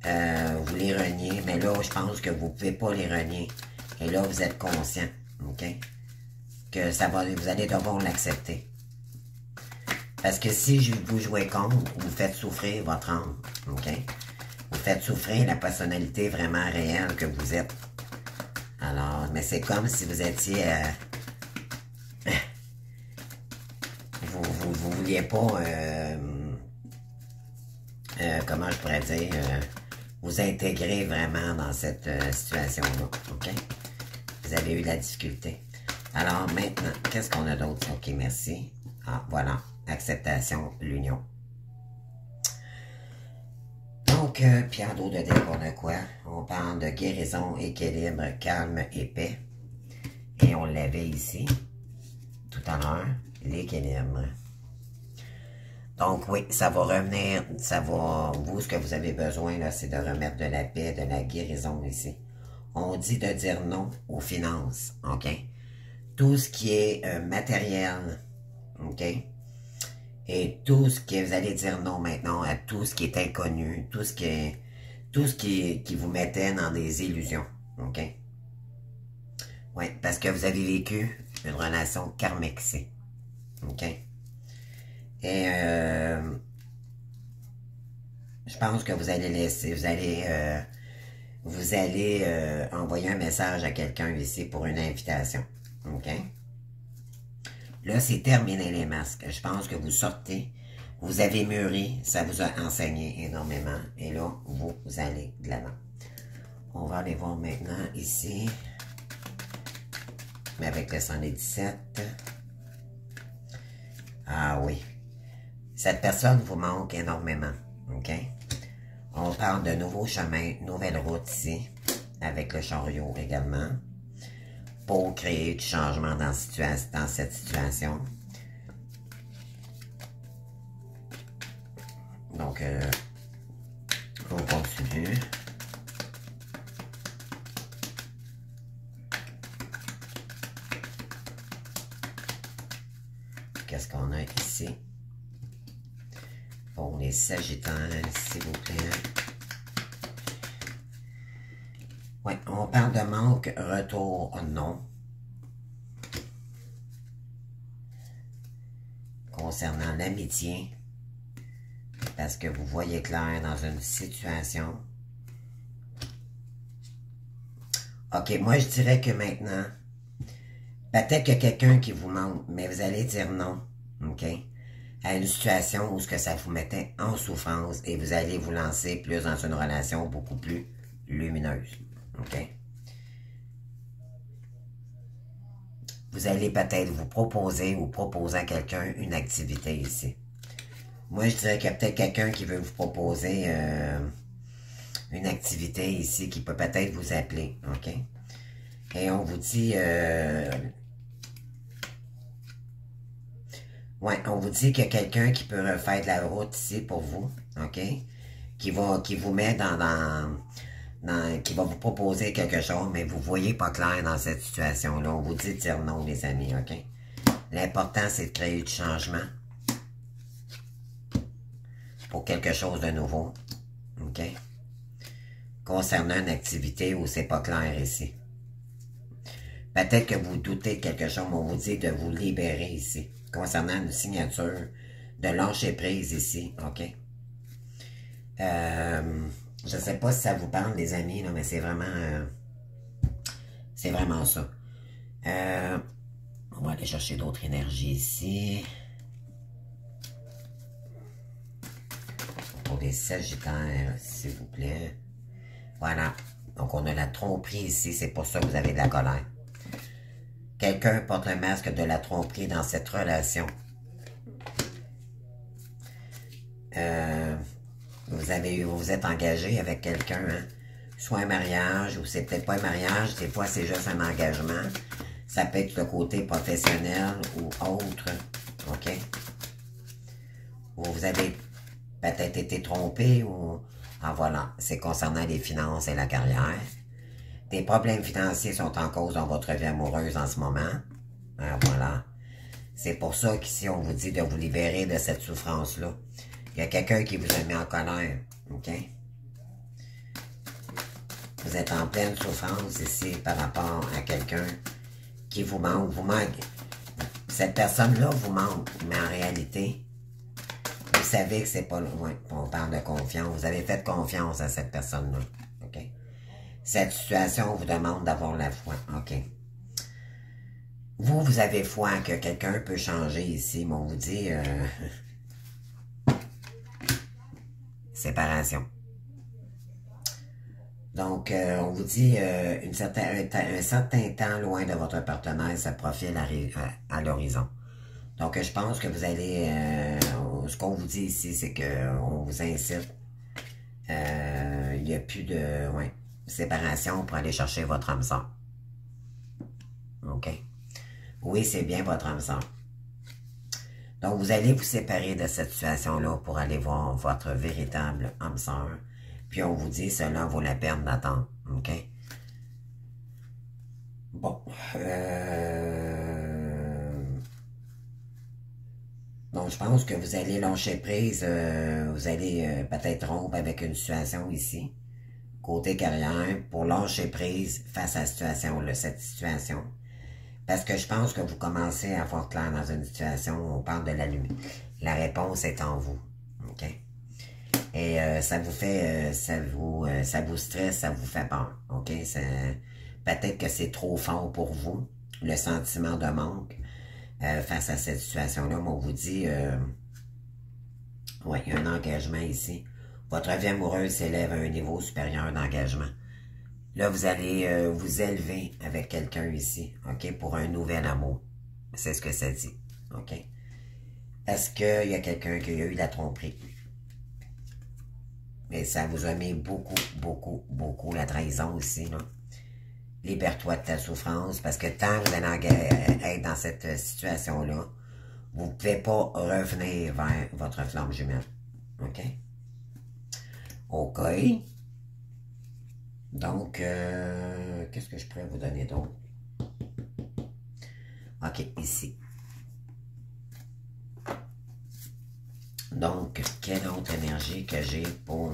Vous les reniez, mais là, je pense que vous ne pouvez pas les renier. Et là, vous êtes conscient, OK? Que vous allez devoir l'accepter. Parce que si vous jouez contre, vous faites souffrir votre âme, OK? Vous faites souffrir la personnalité vraiment réelle que vous êtes. Alors, mais c'est comme si vous étiez... vous vouliez pas... comment je pourrais dire... vous intégrer vraiment dans cette situation-là, OK? Vous avez eu de la difficulté. Alors, maintenant, qu'est-ce qu'on a d'autre? OK, merci. Ah, voilà. Acceptation, l'union. Donc, pierre d'eau de deck, on a quoi? On parle de guérison, équilibre, calme et paix. Et on l'avait ici, tout à l'heure, l'équilibre. Donc, oui, ça va revenir, vous, ce que vous avez besoin, là, c'est de remettre de la paix, de la guérison ici. On dit de dire non aux finances, OK? Tout ce qui est matériel, OK? Et tout ce que vous allez dire non maintenant à tout ce qui est inconnu, tout ce qui vous mettait dans des illusions. OK? Oui, parce que vous avez vécu une relation karmique ici. OK? Et je pense que vous allez laisser, vous allez envoyer un message à quelqu'un ici pour une invitation. OK? Là, c'est terminé les masques. Je pense que vous sortez, vous avez mûri, ça vous a enseigné énormément. Et là, vous allez de l'avant. On va aller voir maintenant ici, mais avec le 117. Ah oui. Cette personne vous manque énormément. OK? On parle de nouveaux chemins, nouvelles routes ici, avec le chariot également, pour créer du changement dans cette situation. Donc, on continue. Qu'est-ce qu'on a ici? Pour les Sagittaires, s'il vous plaît. Oui, on parle de manque, retour, non. Concernant l'amitié, parce que vous voyez clair dans une situation. OK, moi je dirais que maintenant, peut-être qu'il y a quelqu'un qui vous manque, mais vous allez dire non, OK? À une situation où ce que ça vous mettait en souffrance et vous allez vous lancer plus dans une relation beaucoup plus lumineuse, OK? Vous allez peut-être vous proposer ou proposer à quelqu'un une activité ici. Moi, je dirais qu'il y a peut-être quelqu'un qui veut vous proposer une activité ici qui peut peut-être vous appeler, OK? Et on vous dit... ouais, on vous dit qu'il y a quelqu'un qui peut refaire de la route ici pour vous, OK? Qui vous met qui va vous proposer quelque chose, mais vous ne voyez pas clair dans cette situation-là. On vous dit de dire non, les amis, OK? L'important, c'est de créer du changement pour quelque chose de nouveau, OK? Concernant une activité où c'est pas clair ici. Peut-être que vous doutez de quelque chose, mais on vous dit de vous libérer ici. Concernant une signature, de lâcher prise ici, OK? Je ne sais pas si ça vous parle, les amis, là, mais c'est vraiment ça. On va aller chercher d'autres énergies ici. Pour les Sagittaires, s'il vous plaît. Voilà. Donc, on a la tromperie ici. C'est pour ça que vous avez de la colère. Quelqu'un porte le masque de la tromperie dans cette relation. Vous êtes engagé avec quelqu'un, hein? Soit un mariage, ou c'est peut-être pas un mariage, des fois c'est juste un engagement. Ça peut être le côté professionnel ou autre, OK? Ou vous avez peut-être été trompé, ou... Ah voilà, c'est concernant les finances et la carrière. Des problèmes financiers sont en cause dans votre vie amoureuse en ce moment. Ah, voilà. C'est pour ça qu'ici, on vous dit de vous libérer de cette souffrance-là. Il y a quelqu'un qui vous a mis en colère, OK? Vous êtes en pleine souffrance ici par rapport à quelqu'un qui vous manque. Cette personne-là vous manque, mais en réalité, vous savez que c'est pas loin. On parle de confiance. Vous avez fait confiance à cette personne-là, OK? Cette situation vous demande d'avoir la foi, OK? Vous avez foi que quelqu'un peut changer ici, mais on vous dit... séparation. Donc, on vous dit un certain temps loin de votre partenaire, ça profile à l'horizon. Donc, je pense que vous allez... ce qu'on vous dit ici, c'est qu'on vous incite. Il n'y a plus de séparation pour aller chercher votre âme sœur. OK? Oui, c'est bien votre âme sœur. Donc, vous allez vous séparer de cette situation-là pour aller voir votre véritable âme sœur. Puis, on vous dit, cela vaut la peine d'attendre. OK? Bon. Donc, je pense que vous allez lâcher prise, vous allez peut-être rompre avec une situation ici, côté carrière, pour lâcher prise face à la situation, là, cette situation. Parce que je pense que vous commencez à voir clair dans une situation où on parle de la lumière. La réponse est en vous. OK? Et ça vous fait, ça vous stresse, ça vous fait peur. OK? Peut-être que c'est trop fort pour vous, le sentiment de manque face à cette situation-là. Mais on vous dit, ouais, il y a un engagement ici. Votre vie amoureuse s'élève à un niveau supérieur d'engagement. Là, vous allez vous élever avec quelqu'un ici, OK, pour un nouvel amour. C'est ce que ça dit, OK? Est-ce qu'il y a quelqu'un qui a eu la tromperie? Mais ça vous a mis beaucoup, beaucoup, beaucoup la trahison ici, là. Libère-toi de ta souffrance, parce que tant que vous allez être dans cette situation-là, vous ne pouvez pas revenir vers votre flamme jumelle, OK? OK. Donc, qu'est-ce que je pourrais vous donner d'autre? OK, ici. Donc, quelle autre énergie que j'ai pour...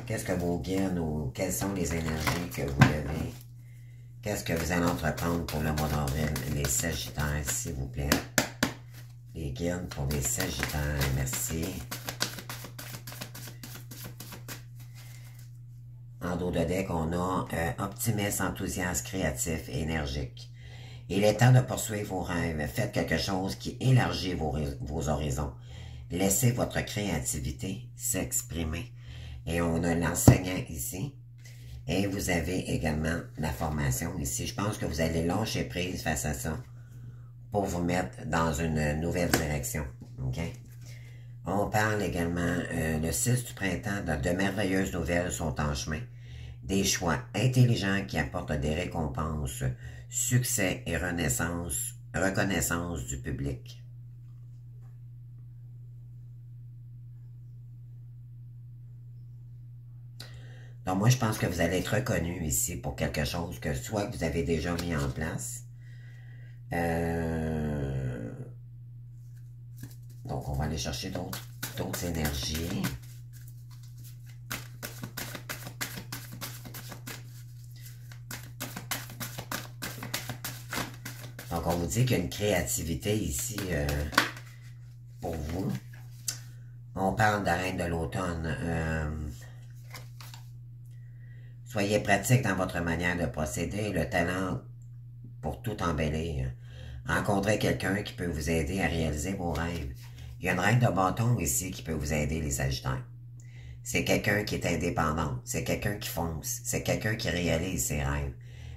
Qu'est-ce que vos guides ou quelles sont les énergies que vous devez... Qu'est-ce que vous allez entreprendre pour le mois d'avril? Les Sagittaires, s'il vous plaît. Les guides pour les Sagittaires, merci. En dos de deck, on a optimiste, enthousiaste, créatif et énergique. Il est temps de poursuivre vos rêves. Faites quelque chose qui élargit vos horizons. Laissez votre créativité s'exprimer. Et on a l'enseignant ici. Et vous avez également la formation ici. Je pense que vous allez lâcher prise face à ça pour vous mettre dans une nouvelle direction. OK? On parle également le 6 du printemps, de merveilleuses nouvelles sont en chemin. Des choix intelligents qui apportent des récompenses, succès et reconnaissance du public. Donc moi, je pense que vous allez être reconnu ici pour quelque chose que soit que vous avez déjà mis en place. Donc on va aller chercher d'autres énergies. Donc on vous dit qu'il y a une créativité ici pour vous. On parle de la reine de l'automne. Soyez pratique dans votre manière de procéder, le talent pour tout embellir. Rencontrez quelqu'un qui peut vous aider à réaliser vos rêves. Il y a une reine de bâton ici qui peut vous aider, les Sagittaires. C'est quelqu'un qui est indépendant, c'est quelqu'un qui fonce, c'est quelqu'un qui réalise ses rêves,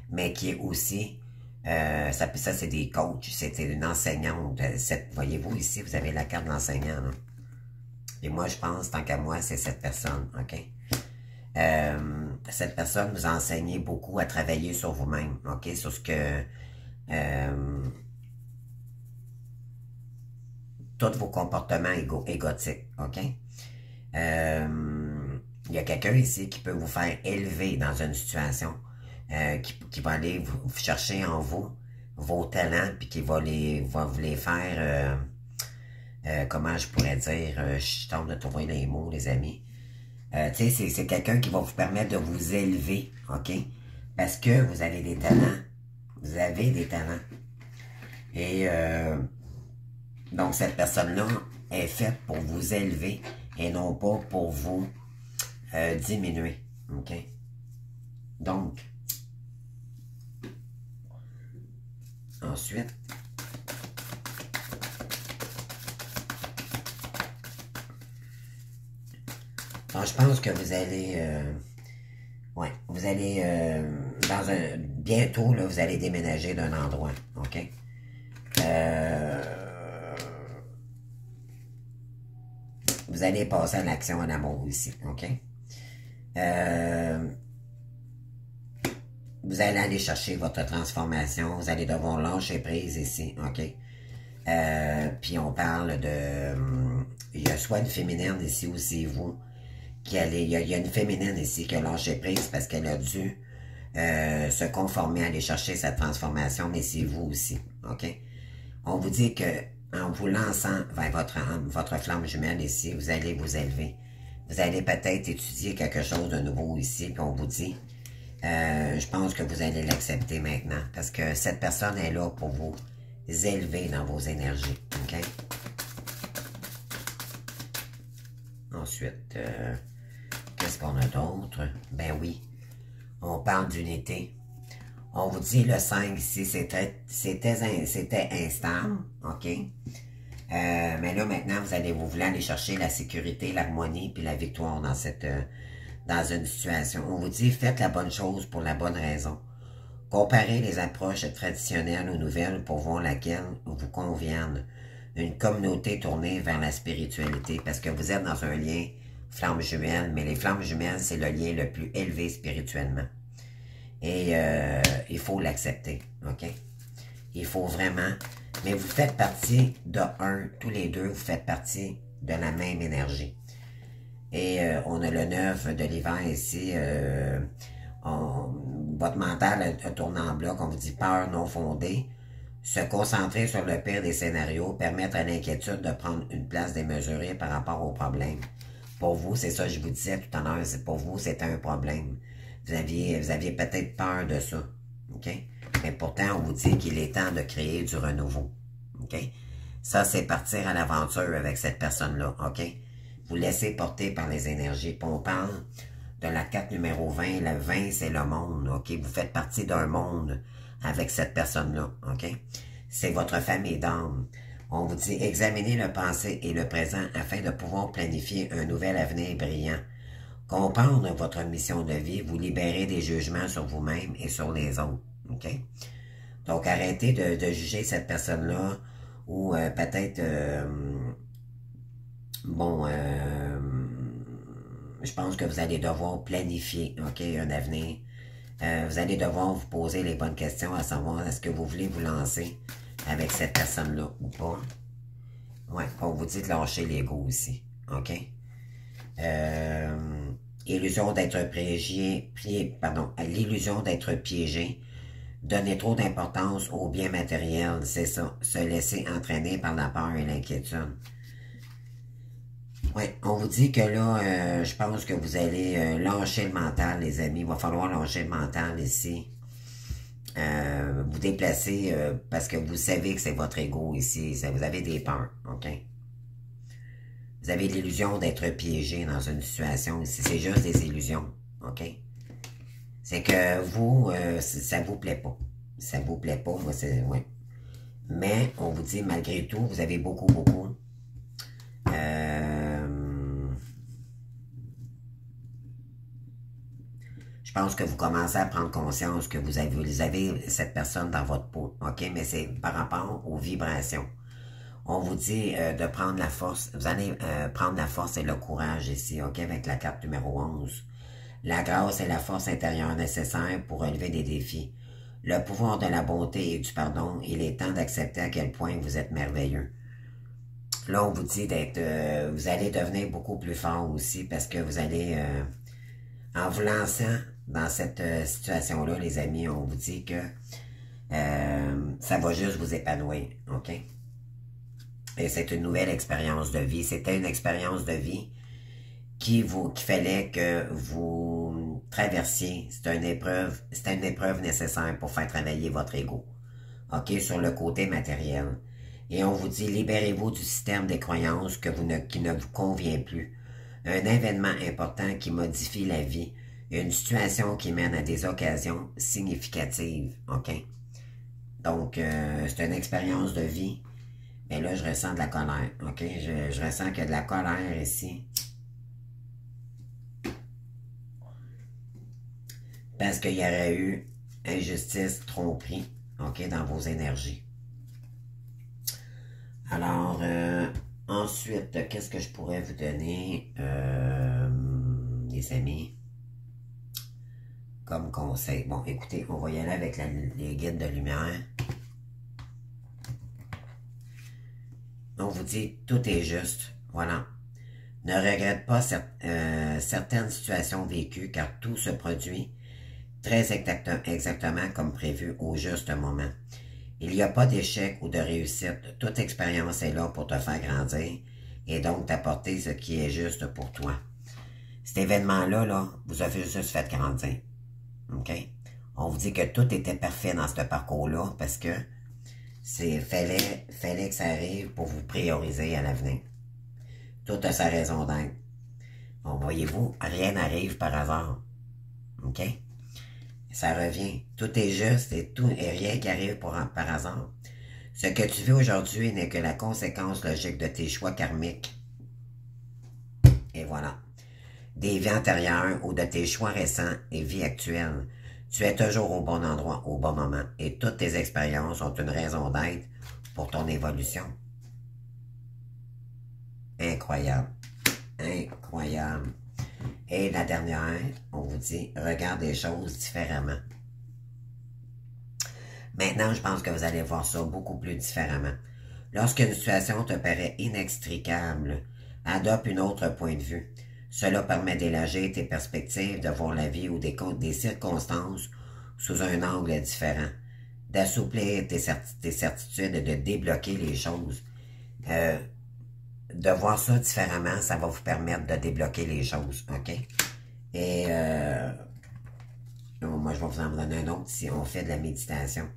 mais qui est aussi, ça c'est des coachs, c'est une enseignante. Voyez-vous ici, vous avez la carte de l'enseignant. Et moi, je pense, tant qu'à moi, c'est cette personne, OK? Cette personne vous a enseigné beaucoup à travailler sur vous-même, OK? Sur ce que... tous vos comportements égotiques, OK? Il y a quelqu'un ici qui peut vous faire élever dans une situation, qui va aller vous chercher en vous vos talents, puis qui va vous les faire, comment je pourrais dire, je tente de trouver les mots, les amis. Tu sais, c'est quelqu'un qui va vous permettre de vous élever, OK? Parce que vous avez des talents. Vous avez des talents. Et donc, cette personne-là est faite pour vous élever et non pas pour vous diminuer, OK? Donc, ensuite, donc, je pense que vous allez, ouais, vous allez, bientôt, là, vous allez déménager d'un endroit, OK? Vous allez passer à l'action en amour ici, OK? Vous allez aller chercher votre transformation, vous allez devoir lâcher prise ici, OK? Puis on parle de... il y a soit une féminine ici ou c'est vous qui allez... Il y a une féminine ici qui a lâché prise parce qu'elle a dû se conformer à aller chercher sa transformation, mais c'est vous aussi, OK? On vous dit que en vous lançant vers votre flamme jumelle ici, vous allez vous élever. Vous allez peut-être étudier quelque chose de nouveau ici, puis on vous dit, je pense que vous allez l'accepter maintenant, parce que cette personne est là pour vous élever dans vos énergies, ok? Ensuite, qu'est-ce qu'on a d'autre? Ben oui, on parle d'unité. On vous dit le 5 ici, c'était instable, ok? Mais là, maintenant, vous voulez aller chercher la sécurité, l'harmonie, puis la victoire dans une situation. On vous dit, faites la bonne chose pour la bonne raison. Comparez les approches traditionnelles aux nouvelles pour voir laquelle vous conviennent. Une communauté tournée vers la spiritualité, parce que vous êtes dans un lien flamme jumelle, mais les flammes jumelles, c'est le lien le plus élevé spirituellement. Et il faut l'accepter, ok? Il faut vraiment... Mais vous faites partie tous les deux, vous faites partie de la même énergie. Et on a le 9 de l'hiver ici. Votre mental a tourné en bloc, on vous dit peur non fondée. Se concentrer sur le pire des scénarios, permettre à l'inquiétude de prendre une place démesurée par rapport au problème. Pour vous, c'est ça que je vous disais tout à l'heure, pour vous, c'était un problème. Vous aviez peut-être peur de ça, ok? Mais pourtant, on vous dit qu'il est temps de créer du renouveau, ok? Ça, c'est partir à l'aventure avec cette personne-là, ok? Vous laissez porter par les énergies. Puis on parle de la carte numéro 20. Le 20, c'est le monde, ok? Vous faites partie d'un monde avec cette personne-là, ok? C'est votre famille d'âme. On vous dit, examinez le passé et le présent afin de pouvoir planifier un nouvel avenir brillant. Comprendre votre mission de vie, vous libérer des jugements sur vous-même et sur les autres, ok? Donc, arrêtez de juger cette personne-là ou peut-être, je pense que vous allez devoir planifier, ok, un avenir. Vous allez devoir vous poser les bonnes questions à savoir est-ce que vous voulez vous lancer avec cette personne-là ou pas. Ouais, on vous dit de lâcher l'ego aussi, ok? Illusion d'être l'illusion d'être piégé. Donner trop d'importance aux biens matériels, c'est ça. Se laisser entraîner par la peur et l'inquiétude. Oui, on vous dit que là, je pense que vous allez lâcher le mental, les amis. Il va falloir lâcher le mental ici. Vous déplacer parce que vous savez que c'est votre ego ici. Vous avez des peurs, ok? Vous avez l'illusion d'être piégé dans une situation ici. C'est juste des illusions, ok? C'est que vous, ça vous plaît pas. Ça vous plaît pas, moi, c'est... Ouais. Mais, on vous dit, malgré tout, vous avez beaucoup. Je pense que vous commencez à prendre conscience que vous avez cette personne dans votre peau, ok? Mais c'est par rapport aux vibrations. On vous dit de prendre la force. Vous allez prendre la force et le courage ici, ok? Avec la carte numéro 11. La grâce et la force intérieure nécessaires pour relever des défis. Le pouvoir de la bonté et du pardon. Il est temps d'accepter à quel point vous êtes merveilleux. Là, on vous dit d'être... vous allez devenir beaucoup plus fort aussi parce que vous allez... en vous lançant dans cette situation-là, les amis, on vous dit que ça va juste vous épanouir, ok? Et c'est une nouvelle expérience de vie. C'était une expérience de vie qu'il fallait que vous traversiez. C'était une épreuve nécessaire pour faire travailler votre ego, ok? Sur le côté matériel. Et on vous dit, libérez-vous du système des croyances qui ne vous convient plus. Un événement important qui modifie la vie. Une situation qui mène à des occasions significatives, ok? Donc, c'est une expérience de vie. Mais là, je ressens de la colère, ok? Je ressens qu'il y a de la colère ici. Parce qu'il y aurait eu injustice, tromperie, ok? Dans vos énergies. Alors, ensuite, qu'est-ce que je pourrais vous donner, les amis, comme conseil? Bon, écoutez, on va y aller avec les guides de lumière. On vous dit, tout est juste, voilà. Ne regrette pas certaines situations vécues, car tout se produit très exactement comme prévu au juste moment. Il n'y a pas d'échec ou de réussite. Toute expérience est là pour te faire grandir et donc t'apporter ce qui est juste pour toi. Cet événement-là, là, vous avez juste fait grandir. OK? On vous dit que tout était parfait dans ce parcours-là parce que fallait que ça arrive pour vous prioriser à l'avenir. Tout a sa raison d'être. Bon, voyez-vous, rien n'arrive par hasard. OK? Ça revient. Tout est juste et rien qui arrive par hasard. Ce que tu vis aujourd'hui n'est que la conséquence logique de tes choix karmiques. Et voilà. Des vies antérieures ou de tes choix récents et vies actuelles. Tu es toujours au bon endroit, au bon moment. Et toutes tes expériences ont une raison d'être pour ton évolution. Incroyable. Incroyable. Et la dernière, on vous dit, regarde les choses différemment. Maintenant, je pense que vous allez voir ça beaucoup plus différemment. Lorsqu'une situation te paraît inextricable, adopte un autre point de vue. Cela permet d'élargir tes perspectives, de voir la vie ou des circonstances sous un angle différent, d'assouplir tes certitudes et de débloquer les choses. De voir ça différemment, ça va vous permettre de débloquer les choses, OK? Et moi, je vais vous en donner un autre si on fait de la méditation.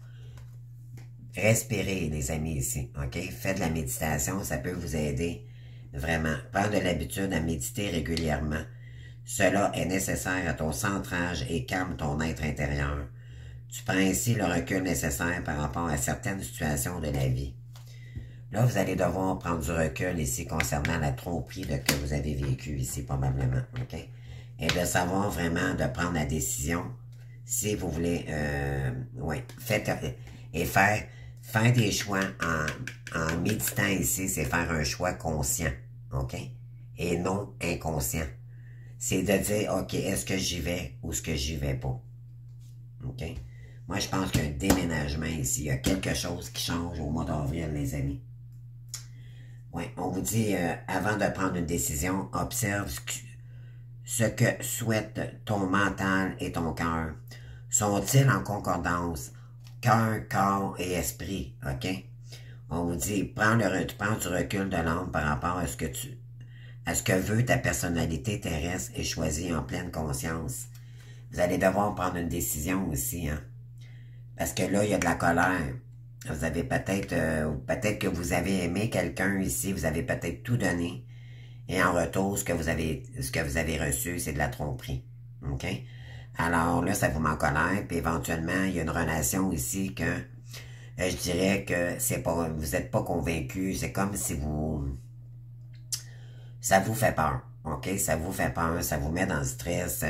Respirez, les amis, ici, OK? Faites de la méditation, ça peut vous aider vraiment. Prendre l'habitude à méditer régulièrement. Cela est nécessaire à ton centrage et calme ton être intérieur. Tu prends ainsi le recul nécessaire par rapport à certaines situations de la vie. Là, vous allez devoir prendre du recul ici concernant la tromperie que vous avez vécue ici, probablement, OK? Et de savoir vraiment de prendre la décision si vous voulez, faire des choix en méditant ici, c'est faire un choix conscient, OK? Et non inconscient. C'est de dire, OK, est-ce que j'y vais ou est-ce que j'y vais pas? OK? Moi, je pense qu'il y a un déménagement ici. Il y a quelque chose qui change au mois d'avril, les amis. Oui, on vous dit, avant de prendre une décision, observe ce que souhaite ton mental et ton cœur. Sont-ils en concordance? Cœur, corps et esprit, OK? On vous dit, prends du recul de l'âme par rapport à ce que veut ta personnalité terrestre et choisis en pleine conscience. Vous allez devoir prendre une décision aussi, hein? Parce que là, il y a de la colère. Vous avez peut-être que vous avez aimé quelqu'un ici, vous avez peut-être tout donné. Et en retour, ce que vous avez reçu, c'est de la tromperie. OK? Alors là, ça vous met en colère, puis éventuellement, il y a une relation ici que je dirais que vous n'êtes pas convaincu, c'est comme si ça vous fait peur. OK? Ça vous fait peur, ça vous met dans le stress,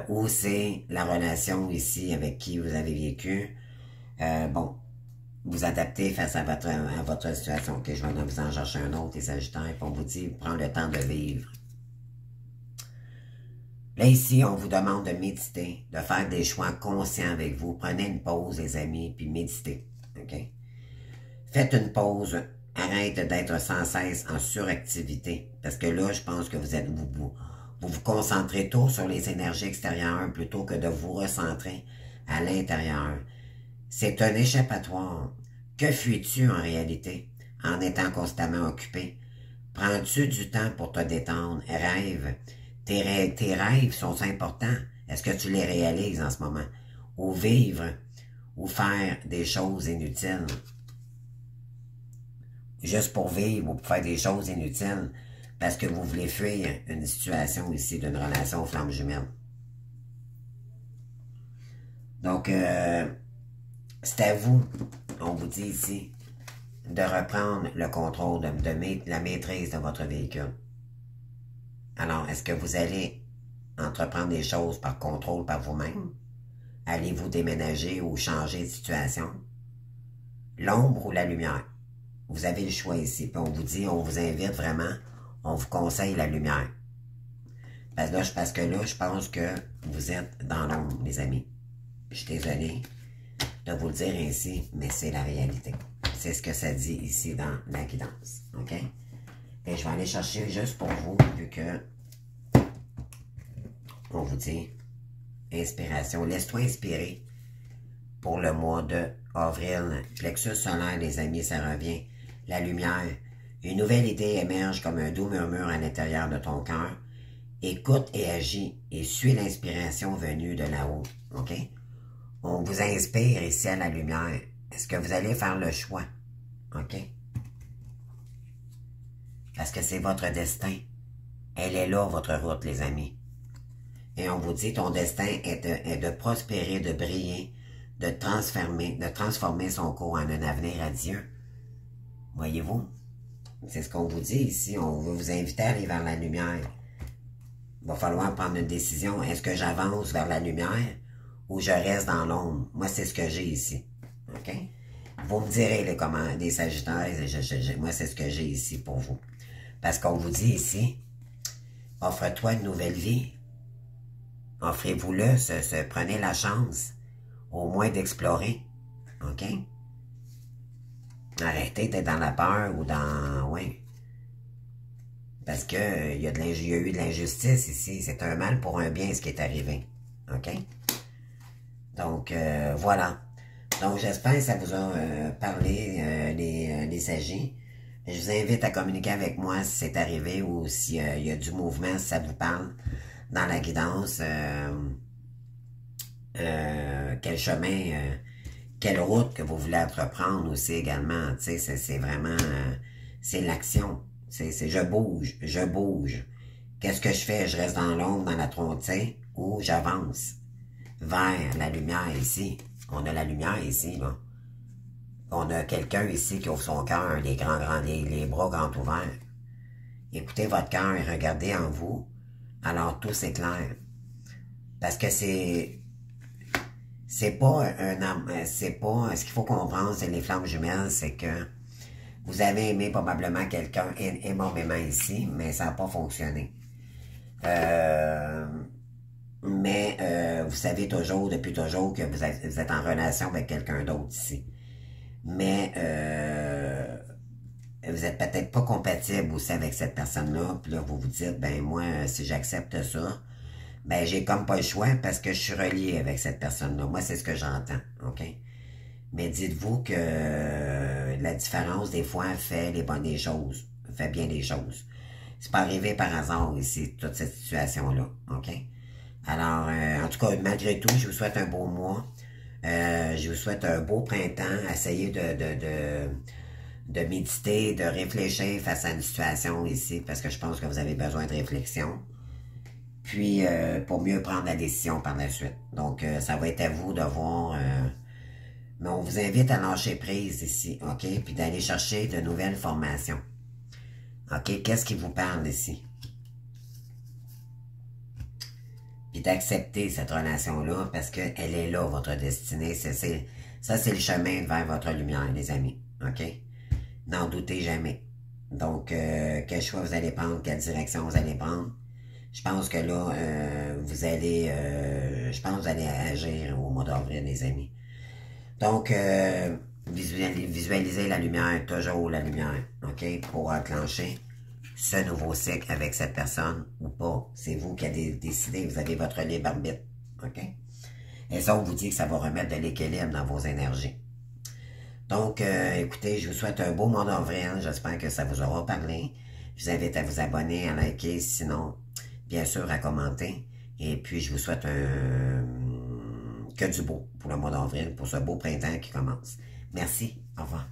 ou c'est la relation ici avec qui vous avez vécu. Vous adaptez face à votre situation. OK, je vais vous en chercher un autre, les Sagittaires, puis on vous dit, prends le temps de vivre. Là, ici, on vous demande de méditer, de faire des choix conscients avec vous. Prenez une pause, les amis, puis méditez. OK? Faites une pause. Arrête d'être sans cesse en suractivité. Parce que là, je pense que vous vous concentrez trop sur les énergies extérieures plutôt que de vous recentrer à l'intérieur. C'est un échappatoire. Que fuis-tu en réalité en étant constamment occupé? Prends-tu du temps pour te détendre? Rêve. Tes rêves sont importants. Est-ce que tu les réalises en ce moment? Ou vivre, ou faire des choses inutiles. Juste pour vivre ou pour faire des choses inutiles parce que vous voulez fuir une situation ici d'une relation flamme jumelle. Donc, c'est à vous, on vous dit ici, de reprendre le contrôle, la maîtrise de votre véhicule. Alors, est-ce que vous allez entreprendre des choses par contrôle par vous-même? Allez-vous déménager ou changer de situation? L'ombre ou la lumière? Vous avez le choix ici. Puis on vous dit, on vous invite vraiment, on vous conseille la lumière. Parce que là, je pense que vous êtes dans l'ombre, les amis. Je suis désolé de vous le dire ainsi, mais c'est la réalité. C'est ce que ça dit ici dans la guidance. OK? Et je vais aller chercher juste pour vous, vu que on vous dit inspiration. Laisse-toi inspirer pour le mois de avril. Plexus solaire, les amis, ça revient. La lumière. Une nouvelle idée émerge comme un doux murmure à l'intérieur de ton cœur. Écoute et agis et suis l'inspiration venue de là-haut. OK? On vous inspire ici à la lumière. Est-ce que vous allez faire le choix? OK? Parce que c'est votre destin. Elle est là, votre route, les amis. Et on vous dit, ton destin est de prospérer, de briller, de transformer son cours en un avenir radieux. Voyez-vous? C'est ce qu'on vous dit ici. On veut vous inviter à aller vers la lumière. Il va falloir prendre une décision. Est-ce que j'avance vers la lumière ou je reste dans l'ombre? Moi, c'est ce que j'ai ici. OK? Vous me direz les Sagittaires, moi, c'est ce que j'ai ici pour vous. Parce qu'on vous dit ici, offre-toi une nouvelle vie. Offrez-vous-le, prenez la chance, au moins d'explorer. OK? Arrêtez d'être dans la peur ou dans... Oui. Parce que il y a eu de l'injustice ici. C'est un mal pour un bien ce qui est arrivé. OK? Donc, voilà. Donc, j'espère que ça vous a parlé, les sagis. Je vous invite à communiquer avec moi si c'est arrivé ou s'il y a du mouvement, si ça vous parle dans la guidance. Quel chemin, quelle route que vous voulez entreprendre aussi également. Tu sais, c'est vraiment... c'est l'action. C'est je bouge. Qu'est-ce que je fais? Je reste dans l'ombre, dans la trontée, ou j'avance vers la lumière ici. On a la lumière ici, là. On a quelqu'un ici qui ouvre son cœur, les bras grands ouverts. Écoutez votre cœur et regardez en vous. Alors tout s'éclaire. Parce que c'est pas ce qu'il faut comprendre, c'est les flammes jumelles, c'est que vous avez aimé probablement quelqu'un énormément ici, mais ça n'a pas fonctionné. Vous savez toujours, depuis toujours, que vous êtes en relation avec quelqu'un d'autre ici. Mais vous êtes peut-être pas compatible aussi avec cette personne-là, puis là, vous vous dites, ben moi, si j'accepte ça, ben j'ai comme pas le choix parce que je suis relié avec cette personne-là. Moi, c'est ce que j'entends, OK? Mais dites-vous que la différence, des fois, fait des choses, fait bien des choses. C'est pas arrivé par hasard ici, toute cette situation-là, OK? Alors, en tout cas, malgré tout, je vous souhaite un beau mois. Je vous souhaite un beau printemps. Essayez de méditer, de réfléchir face à une situation ici, parce que je pense que vous avez besoin de réflexion. Puis, pour mieux prendre la décision par la suite. Donc, ça va être à vous de voir... mais on vous invite à lâcher prise ici, OK? Puis d'aller chercher de nouvelles formations. OK? Qu'est-ce qui vous parle ici? Puis d'accepter cette relation-là parce qu'elle est là, votre destinée. Ça, c'est le chemin vers votre lumière, les amis. OK? N'en doutez jamais. Donc, quel choix vous allez prendre, quelle direction vous allez prendre. Je pense que là, vous allez agir au mois d'avril, les amis. Donc, visualisez la lumière, toujours la lumière, OK, pour enclencher ce nouveau cycle avec cette personne ou pas. C'est vous qui avez décidé, vous avez votre libre arbitre, OK? Et ça, on vous dit que ça va remettre de l'équilibre dans vos énergies. Donc, écoutez, je vous souhaite un beau mois d'avril. J'espère que ça vous aura parlé. Je vous invite à vous abonner, à liker, sinon, bien sûr, à commenter. Et puis, je vous souhaite que du beau pour le mois d'avril, pour ce beau printemps qui commence. Merci. Au revoir.